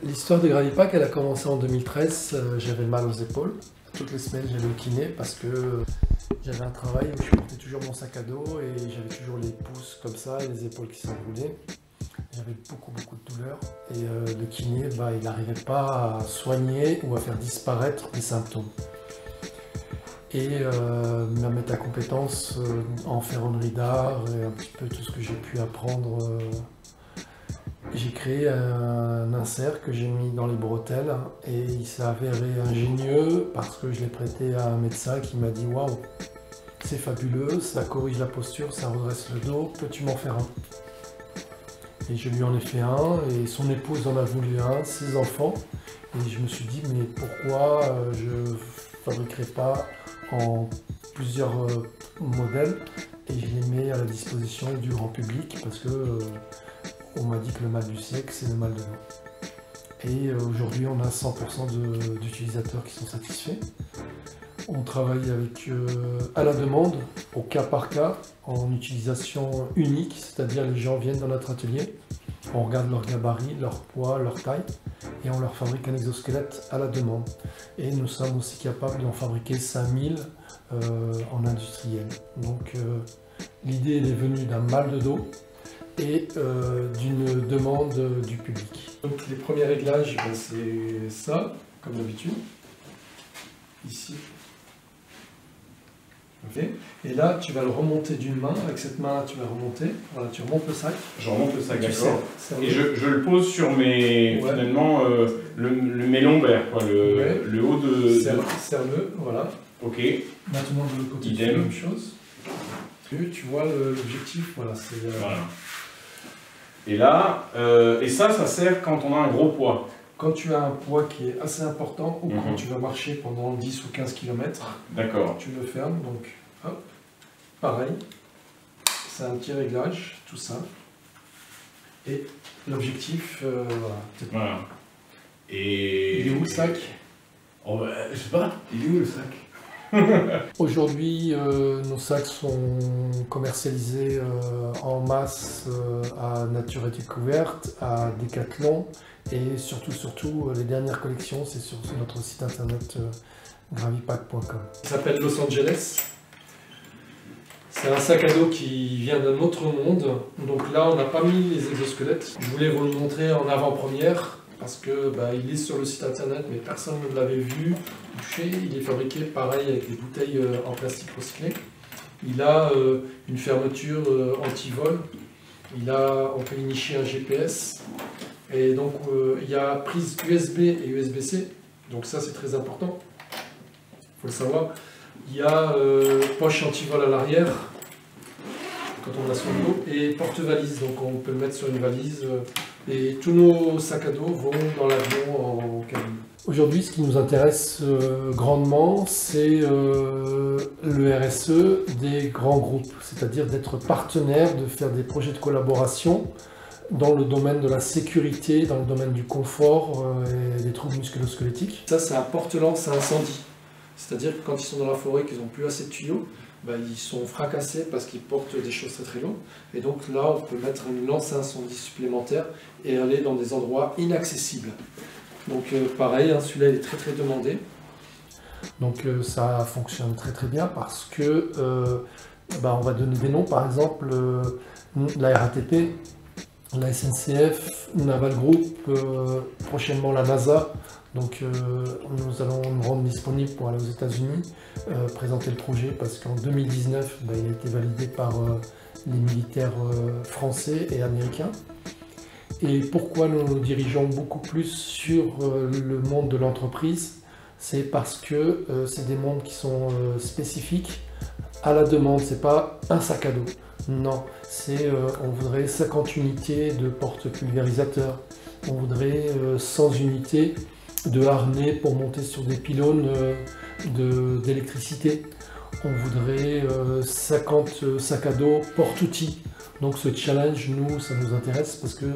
L'histoire de Gravipack, elle a commencé en 2013. J'avais mal aux épaules. Toutes les semaines, j'allais au kiné parce que j'avais un travail où je portais toujours mon sac à dos et j'avais toujours les pouces comme ça et les épaules qui s'enroulaient. J'avais beaucoup de douleurs et le kiné, il n'arrivait pas à soigner ou à faire disparaître les symptômes. Et me mettre à compétence en ferronnerie d'art et un petit peu tout ce que j'ai pu apprendre. J'ai créé un insert que j'ai mis dans les bretelles et il s'est avéré ingénieux parce que je l'ai prêté à un médecin qui m'a dit « Waouh, c'est fabuleux, ça corrige la posture, ça redresse le dos, peux-tu m'en faire un ?» Et je lui en ai fait un et son épouse en a voulu un, 6 enfants. Et je me suis dit « Mais pourquoi je ne fabriquerai pas en plusieurs modèles ?» Et je les mets à la disposition du grand public parce que on m'a dit que le mal du siècle, c'est le mal de dos. Et aujourd'hui, on a 100% d'utilisateurs qui sont satisfaits. On travaille avec, à la demande, au cas par cas, en utilisation unique, c'est-à-dire les gens viennent dans notre atelier, on regarde leur gabarit, leur poids, leur taille, et on leur fabrique un exosquelette à la demande. Et nous sommes aussi capables d'en fabriquer 5000 en industriel. Donc l'idée elle est venue d'un mal de dos, et d'une demande du public. Donc les premiers réglages, c'est ça, comme d'habitude, ici. Okay. Et là, tu vas le remonter d'une main, avec cette main-là, tu vas le remonter, voilà, tu remontes le sac. Je remonte le sac, d'accord. Et je le pose sur mes, finalement, mes lombaires, quoi, le haut de... Serre-le, voilà. Ok. Maintenant, de l'autre côté, c'est la même chose. Tu vois l'objectif, voilà, c'est... Voilà. Et là, et ça sert quand on a un gros poids. Quand tu as un poids qui est assez important ou quand tu vas marcher pendant 10 ou 15 km, tu le fermes, donc hop, pareil, c'est un petit réglage, tout simple. Et l'objectif, voilà. Et... Il est où le sac? Oh, je sais pas, il est où le sac? Aujourd'hui, nos sacs sont commercialisés en masse à Nature et Découverte, à Decathlon et surtout les dernières collections, c'est sur notre site internet gravipack.com. Il s'appelle Los Angeles. C'est un sac à dos qui vient d'un autre monde. Donc là, on n'a pas mis les exosquelettes. Je voulais vous le montrer en avant-première parce que il est sur le site internet, mais personne ne l'avait vu, touché. Il est fabriqué pareil avec des bouteilles en plastique recyclé. Il a une fermeture anti-vol. On peut y nicher un GPS. Et donc il y a prise USB et USB-C. Donc ça c'est très important. Il faut le savoir. Il y a poche anti-vol à l'arrière quand on a son dos et porte-valise. Donc on peut le mettre sur une valise. Et tous nos sacs à dos vont dans l'avion en cabine. Aujourd'hui, ce qui nous intéresse grandement, c'est le RSE des grands groupes, c'est-à-dire d'être partenaire, de faire des projets de collaboration dans le domaine de la sécurité, dans le domaine du confort et des troubles musculo-squelettiques. Ça, c'est un porte-lance à incendie. C'est-à-dire que quand ils sont dans la forêt, qu'ils n'ont plus assez de tuyaux, ils sont fracassés parce qu'ils portent des choses très lourdes. Et donc là, on peut mettre une lance à incendie supplémentaire et aller dans des endroits inaccessibles. Donc pareil, celui-là il est très demandé. Donc ça fonctionne très bien parce que on va donner des noms, par exemple la RATP, la SNCF, Naval Group, prochainement la NASA. Donc nous allons nous rendre disponibles pour aller aux États-Unis, présenter le projet parce qu'en 2019 il a été validé par les militaires français et américains. Et pourquoi nous nous dirigeons beaucoup plus sur le monde de l'entreprise? C'est parce que c'est des mondes qui sont spécifiques à la demande. C'est pas un sac à dos. Non, c'est on voudrait 50 unités de porte-pulvérisateurs. On voudrait 100 unités de harnais pour monter sur des pylônes d'électricité. On voudrait 50 sacs à dos porte-outils. Donc ce challenge, nous, ça nous intéresse parce que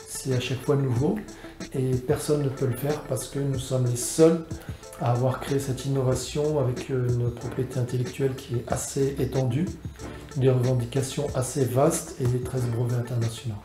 c'est à chaque fois nouveau et personne ne peut le faire parce que nous sommes les seuls à avoir créé cette innovation avec une propriété intellectuelle qui est assez étendue, des revendications assez vastes et des 13 brevets internationaux.